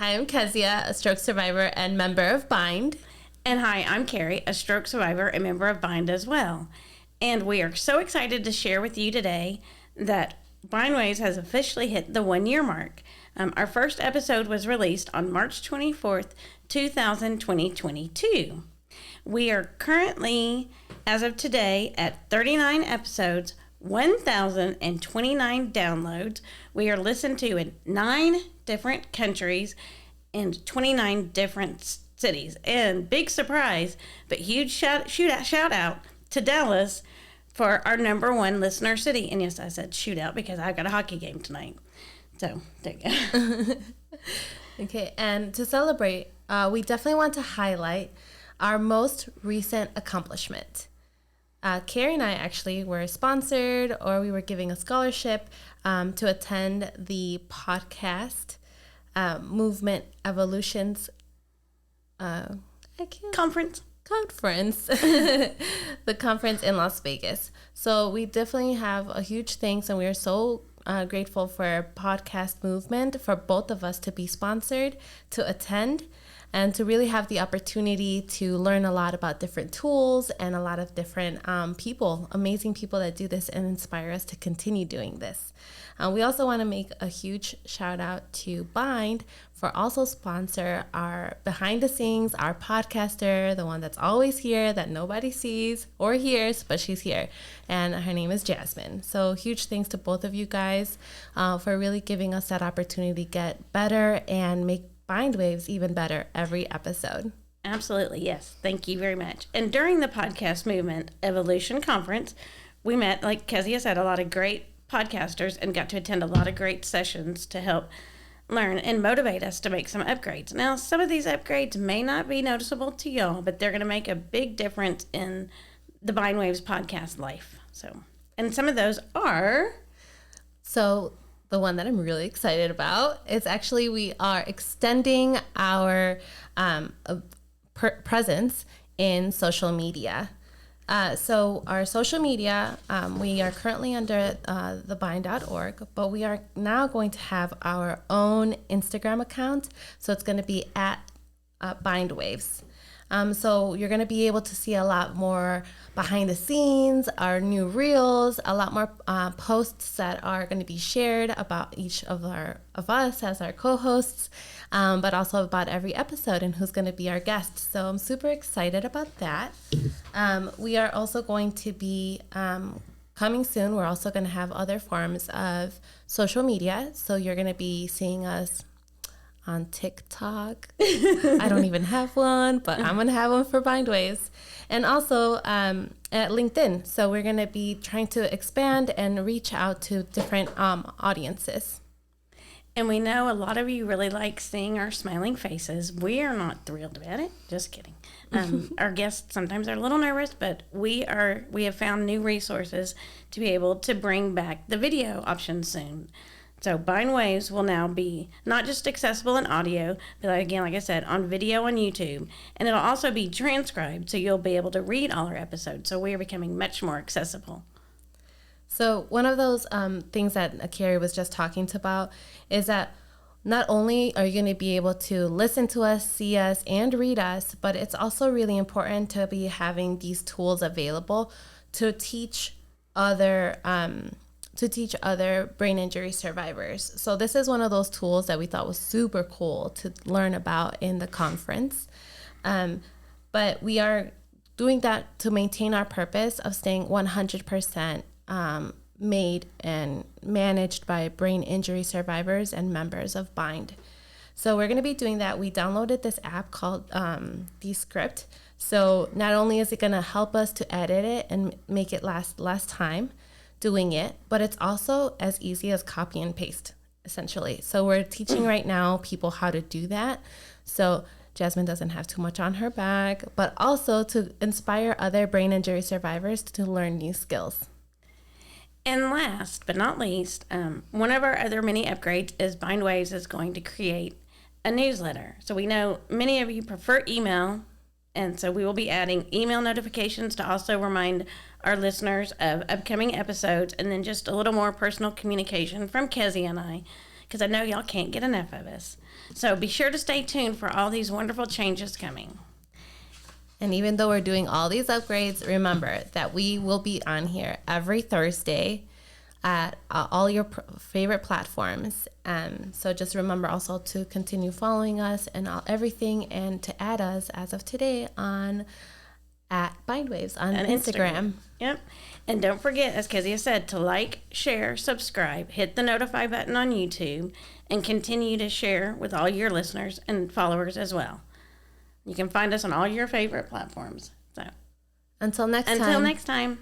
Hi, I'm Kezia, a stroke survivor and member of Bind. And hi, I'm Carrie, a stroke survivor and member of Bind as well. And we are so excited to share with you today that Bindwaves has officially hit the 1 year mark. Our first episode was released on March 24th, 2022. We are currently, as of today, at 39 episodes, 1,029 downloads. We are listened to in 9 different countries and 29 different cities. And big surprise, but huge shout out to Dallas for our number 1 listener city. And yes, I said shootout because I've got a hockey game tonight. So there you go. Okay, and to celebrate, we definitely want to highlight our most recent accomplishment. Carrie and I actually were sponsored, or we were giving a scholarship to attend the podcast Movement Evolutions Conference. The conference in Las Vegas. So we definitely have a huge thanks, and we are so grateful for Podcast Movement for both of us to be sponsored, to attend, and to really have the opportunity to learn a lot about different tools and a lot of different people, amazing people that do this and inspire us to continue doing this. We also want to make a huge shout out to Bind for also sponsor our behind the scenes, our podcaster, the one that's always here that nobody sees or hears, but she's here. And her name is Jasmine. So huge thanks to both of you guys for really giving us that opportunity to get better and make Bindwaves even better every episode. Absolutely, yes. Thank you very much. And during the Podcast Movement Evolution Conference, we met, like Kezia said, a lot of great podcasters and got to attend a lot of great sessions to help learn and motivate us to make some upgrades. Now, some of these upgrades may not be noticeable to y'all, but they're going to make a big difference in the Bindwaves podcast life. So, and some of those are... So the one that I'm really excited about is actually we are extending our presence in social media. So our social media, we are currently under thebind.org, but we are now going to have our own Instagram account. So it's going to be at bindwaves. So you're going to be able to see a lot more behind the scenes, our new reels, a lot more posts that are going to be shared about each of us as our co-hosts, but also about every episode and who's going to be our guests. So I'm super excited about that. We are also going to be coming soon. We're also going to have other forms of social media. So you're going to be seeing us on TikTok. I don't even have one, but I'm going to have one for Bindwaves. And also at LinkedIn. So we're going to be trying to expand and reach out to different audiences. And we know a lot of you really like seeing our smiling faces. We are not thrilled about it. Just kidding. Our guests sometimes are a little nervous, but we have found new resources to be able to bring back the video option soon. So Bindwaves will now be not just accessible in audio, but again, like I said, on video on YouTube. And it'll also be transcribed, so you'll be able to read all our episodes. So we are becoming much more accessible. So one of those things that Carrie was just talking about is that not only are you going to be able to listen to us, see us, and read us, but it's also really important to be having these tools available to teach other brain injury survivors. So this is one of those tools that we thought was super cool to learn about in the conference. But we are doing that to maintain our purpose of staying 100% made and managed by brain injury survivors and members of Bind. So we're going to be doing that. We downloaded this app called Descript. So not only is it going to help us to edit it and make it last less time doing it, but it's also as easy as copy and paste, essentially. So we're teaching right now people how to do that. So Jasmine doesn't have too much on her back, but also to inspire other brain injury survivors to learn new skills. And last but not least, one of our other mini upgrades is Bindwaves is going to create a newsletter. So we know many of you prefer email, and so we will be adding email notifications to also remind our listeners of upcoming episodes, and then just a little more personal communication from Kezia and I because I know y'all can't get enough of us. So be sure to stay tuned for all these wonderful changes coming. And even though we're doing all these upgrades, remember that we will be on here every Thursday at all your favorite platforms. So just remember also to continue following us and everything, and to add us as of today on at bindwaves on Instagram. Yep. And don't forget, as Kezia said, to like, share, subscribe, hit the notify button on YouTube, and continue to share with all your listeners and followers as well. You can find us on all your favorite platforms. So until next time. Until next time.